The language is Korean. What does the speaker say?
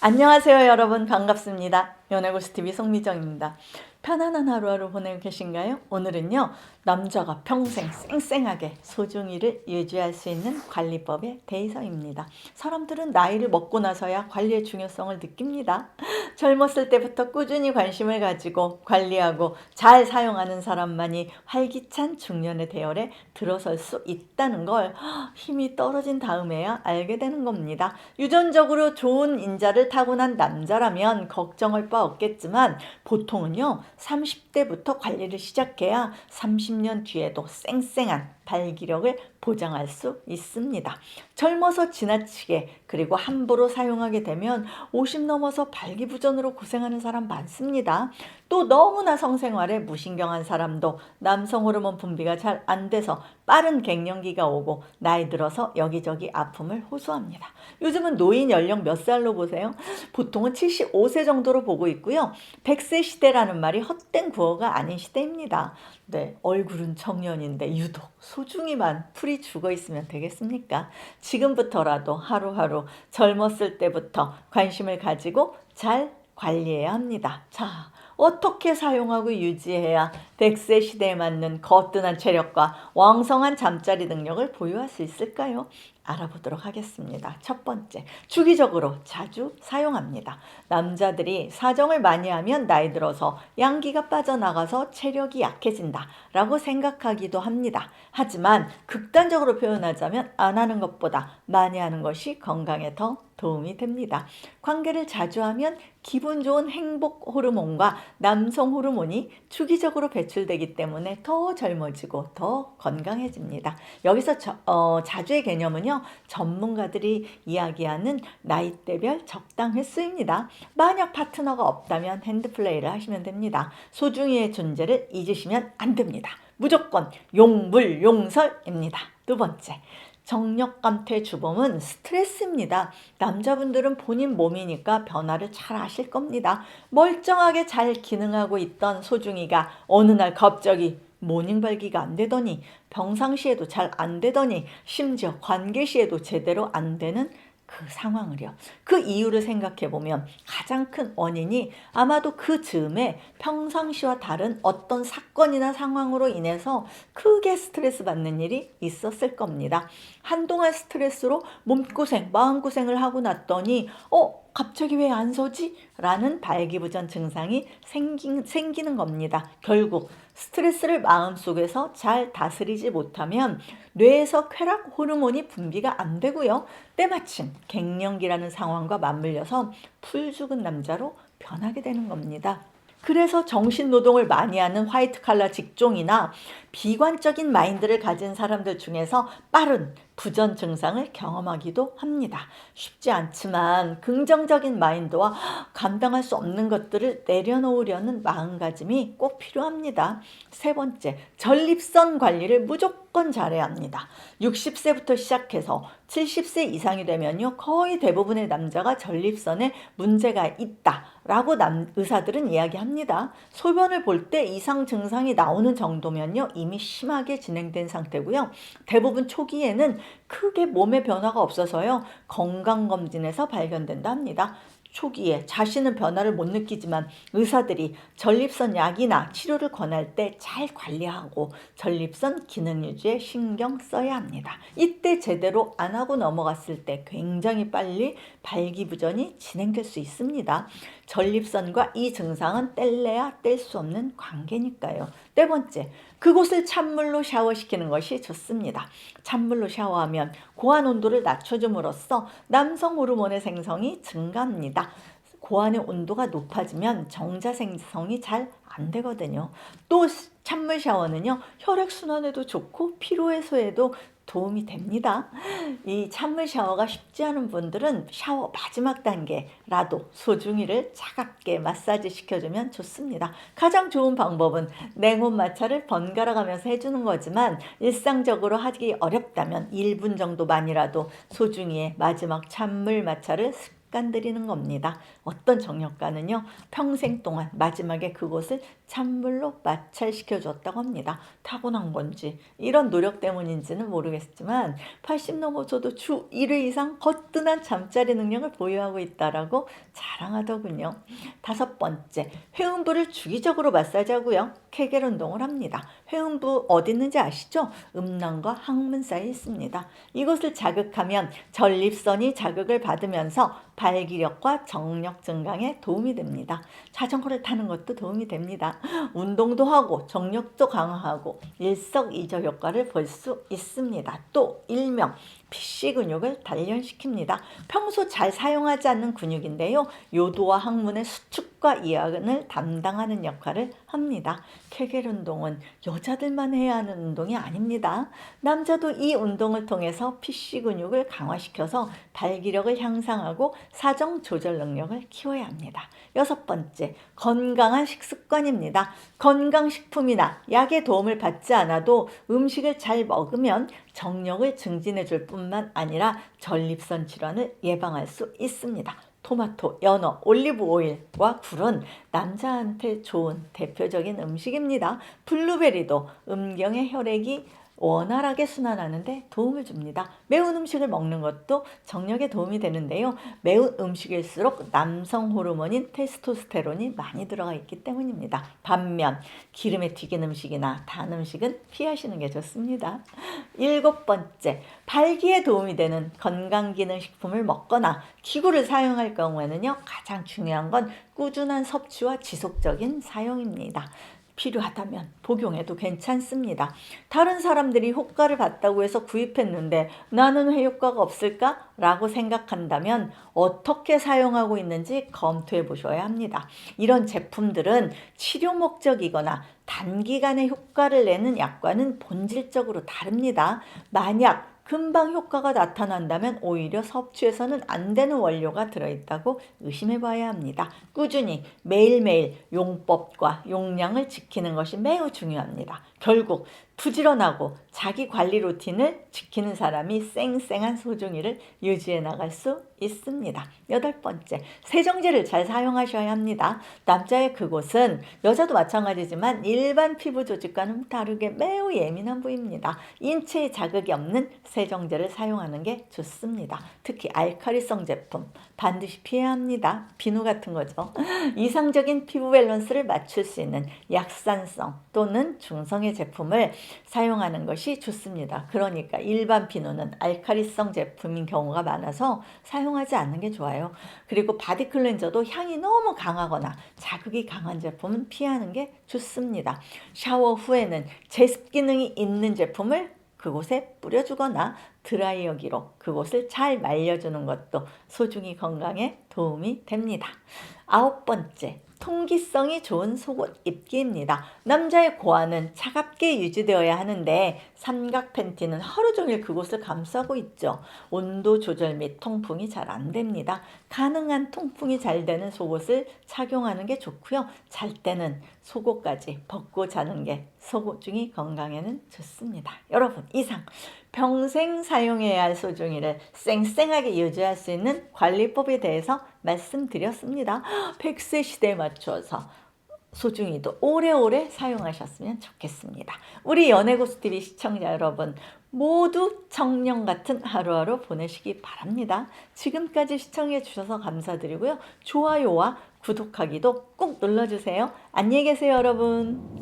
안녕하세요 여러분, 반갑습니다. 연애고스TV 송미정입니다. 편안한 하루하루 보내고 계신가요? 오늘은요, 남자가 평생 쌩쌩하게 소중이를 유지할 수 있는 관리법에 대해서입니다. 사람들은 나이를 먹고 나서야 관리의 중요성을 느낍니다. 젊었을 때부터 꾸준히 관심을 가지고 관리하고 잘 사용하는 사람만이 활기찬 중년의 대열에 들어설 수 있다는 걸 힘이 떨어진 다음에야 알게 되는 겁니다. 유전적으로 좋은 인자를 타고난 남자라면 걱정할 바 없겠지만 보통은요, 30대부터 관리를 시작해야 30년 뒤에도 쌩쌩한 발기력을 보장할 수 있습니다. 젊어서 지나치게 그리고 함부로 사용하게 되면 50 넘어서 발기부전으로 고생하는 사람 많습니다. 또 너무나 성생활에 무신경한 사람도 남성 호르몬 분비가 잘 안 돼서 빠른 갱년기가 오고 나이 들어서 여기저기 아픔을 호소합니다. 요즘은 노인 연령 몇 살로 보세요? 보통은 75세 정도로 보고 있고요. 100세 시대라는 말이 헛된 구호가 아닌 시대입니다. 네, 얼굴은 청년인데 유독 소중이만 풀이 죽어 있으면 되겠습니까? 지금부터라도 하루하루 젊었을 때부터 관심을 가지고 잘 관리해야 합니다. 자, 어떻게 사용하고 유지해야 100세 시대에 맞는 거뜬한 체력과 왕성한 잠자리 능력을 보유할 수 있을까요? 알아보도록 하겠습니다. 첫 번째, 주기적으로 자주 사용합니다. 남자들이 사정을 많이 하면 나이 들어서 양기가 빠져나가서 체력이 약해진다 라고 생각하기도 합니다. 하지만 극단적으로 표현하자면 안 하는 것보다 많이 하는 것이 건강에 더 도움이 됩니다. 관계를 자주 하면 기분 좋은 행복 호르몬과 남성 호르몬이 주기적으로 배출되기 때문에 더 젊어지고 더 건강해집니다. 여기서 자주의 개념은요, 전문가들이 이야기하는 나이대별 적당 횟수입니다. 만약 파트너가 없다면 핸드플레이를 하시면 됩니다. 소중이의 존재를 잊으시면 안 됩니다. 무조건 용물용설입니다. 두 번째, 정력감퇴 주범은 스트레스입니다. 남자분들은 본인 몸이니까 변화를 잘 아실 겁니다. 멀쩡하게 잘 기능하고 있던 소중이가 어느 날 갑자기 모닝 발기가 안 되더니, 평상시에도 잘 안 되더니, 심지어 관계 시에도 제대로 안 되는 그 상황을요. 그 이유를 생각해 보면 가장 큰 원인이 아마도 그 즈음에 평상시와 다른 어떤 사건이나 상황으로 인해서 크게 스트레스 받는 일이 있었을 겁니다. 한동안 스트레스로 몸고생, 마음고생을 하고 났더니 갑자기 왜 안 서지? 라는 발기부전 증상이 생기는 겁니다. 결국 스트레스를 마음속에서 잘 다스리지 못하면 뇌에서 쾌락 호르몬이 분비가 안 되고요. 때마침 갱년기라는 상황과 맞물려서 풀 죽은 남자로 변하게 되는 겁니다. 그래서 정신노동을 많이 하는 화이트 칼라 직종이나 비관적인 마인드를 가진 사람들 중에서 빠른 부전 증상을 경험하기도 합니다. 쉽지 않지만 긍정적인 마인드와 감당할 수 없는 것들을 내려놓으려는 마음가짐이 꼭 필요합니다. 세 번째, 전립선 관리를 무조건 잘해야 합니다. 60세부터 시작해서 70세 이상이 되면요, 거의 대부분의 남자가 전립선에 문제가 있다라고 의사들은 이야기합니다. 소변을 볼 때 이상 증상이 나오는 정도면요, 이미 심하게 진행된 상태고요. 대부분 초기에는 크게 몸에 변화가 없어서요, 건강검진에서 발견된다 합니다. 초기에 자신은 변화를 못 느끼지만 의사들이 전립선 약이나 치료를 권할 때 잘 관리하고 전립선 기능 유지에 신경 써야 합니다. 이때 제대로 안 하고 넘어갔을 때 굉장히 빨리 발기부전이 진행될 수 있습니다. 전립선과 이 증상은 뗄래야 뗄 수 없는 관계니까요. 네 번째, 그곳을 찬물로 샤워시키는 것이 좋습니다. 찬물로 샤워하면 고환 온도를 낮춰줌으로써 남성 호르몬의 생성이 증가합니다. 고환의 온도가 높아지면 정자 생성이 잘 안 되거든요. 또 찬물 샤워는요, 혈액순환에도 좋고 피로 해소에도 도움이 됩니다. 이 찬물 샤워가 쉽지 않은 분들은 샤워 마지막 단계라도 소중이를 차갑게 마사지 시켜주면 좋습니다. 가장 좋은 방법은 냉온 마찰을 번갈아 가면서 해주는 거지만 일상적으로 하기 어렵다면 1분 정도만이라도 소중이의 마지막 찬물 마찰을 습관 들이는 겁니다. 어떤 정력가는요, 평생 동안 마지막에 그곳을 찬물로 마찰시켜 줬다고 합니다. 타고난 건지 이런 노력 때문인지는 모르겠지만 80 넘어서도 주 1회 이상 거뜬한 잠자리 능력을 보유하고 있다라고 자랑하더군요. 5번째, 회음부를 주기적으로 마사지하고요. 케겔 운동을 합니다. 회음부 어디 있는지 아시죠? 음낭과 항문 사이에 있습니다. 이곳을 자극하면 전립선이 자극을 받으면서 발기력과 정력 증강에 도움이 됩니다. 자전거를 타는 것도 도움이 됩니다. 운동도 하고 정력도 강화하고 일석이조 효과를 볼 수 있습니다. 또 일명 PC 근육을 단련시킵니다. 평소 잘 사용하지 않는 근육인데요. 요도와 항문의 수축과 이완을 담당하는 역할을 합니다. 케겔 운동은 여자들만 해야 하는 운동이 아닙니다. 남자도 이 운동을 통해서 PC 근육을 강화시켜서 발기력을 향상하고 사정 조절 능력을 키워야 합니다. 6번째, 건강한 식습관입니다. 건강식품이나 약의 도움을 받지 않아도 음식을 잘 먹으면 정력을 증진해 줄 뿐만 아니라 전립선 질환을 예방할 수 있습니다. 토마토, 연어, 올리브 오일과 굴은 남자한테 좋은 대표적인 음식입니다. 블루베리도 음경의 혈액이 원활하게 순환하는 데 도움을 줍니다. 매운 음식을 먹는 것도 정력에 도움이 되는데요. 매운 음식일수록 남성 호르몬인 테스토스테론이 많이 들어가 있기 때문입니다. 반면 기름에 튀긴 음식이나 단 음식은 피하시는 게 좋습니다. 7번째, 발기에 도움이 되는 건강기능식품을 먹거나 기구를 사용할 경우에는요, 가장 중요한 건 꾸준한 섭취와 지속적인 사용입니다. 필요하다면 복용해도 괜찮습니다. 다른 사람들이 효과를 봤다고 해서 구입했는데 나는 왜 효과가 없을까? 라고 생각한다면 어떻게 사용하고 있는지 검토해 보셔야 합니다. 이런 제품들은 치료 목적이거나 단기간에 효과를 내는 약과는 본질적으로 다릅니다. 만약 금방 효과가 나타난다면 오히려 섭취해서는 안 되는 원료가 들어있다고 의심해 봐야 합니다. 꾸준히 매일매일 용법과 용량을 지키는 것이 매우 중요합니다. 결국 부지런하고 자기 관리 루틴을 지키는 사람이 쌩쌩한 소중이를 유지해 나갈 수 있습니다. 8번째, 세정제를 잘 사용하셔야 합니다. 남자의 그곳은 여자도 마찬가지지만 일반 피부 조직과는 다르게 매우 예민한 부위입니다. 인체에 자극이 없는 세정제를 사용하는 게 좋습니다. 특히 알칼리성 제품 반드시 피해야 합니다. 비누 같은 거죠. 이상적인 피부 밸런스를 맞출 수 있는 약산성 또는 중성의 제품을 사용하는 것이 좋습니다. 그러니까 일반 비누는 알칼리성 제품인 경우가 많아서 사용하지 않는 게 좋아요. 그리고 바디 클렌저도 향이 너무 강하거나 자극이 강한 제품은 피하는 게 좋습니다. 샤워 후에는 제습 기능이 있는 제품을 그곳에 뿌려주거나 드라이어기로 그곳을 잘 말려주는 것도 소중히 건강에 도움이 됩니다. 9번째, 통기성이 좋은 속옷 입기입니다. 남자의 고환은 차갑게 유지되어야 하는데 삼각 팬티는 하루 종일 그곳을 감싸고 있죠. 온도 조절 및 통풍이 잘 안 됩니다. 가능한 통풍이 잘 되는 속옷을 착용하는 게 좋고요. 잘 때는 속옷까지 벗고 자는 게 소중히 건강에는 좋습니다. 여러분, 이상 평생 사용해야 할 소중이를 쌩쌩하게 유지할 수 있는 관리법에 대해서 말씀드렸습니다. 100세 시대에 맞춰서 소중이도 오래오래 사용하셨으면 좋겠습니다. 우리 연애고수TV 시청자 여러분, 모두 청년 같은 하루하루 보내시기 바랍니다. 지금까지 시청해 주셔서 감사드리고요. 좋아요와 구독하기도 꼭 눌러주세요. 안녕히 계세요, 여러분.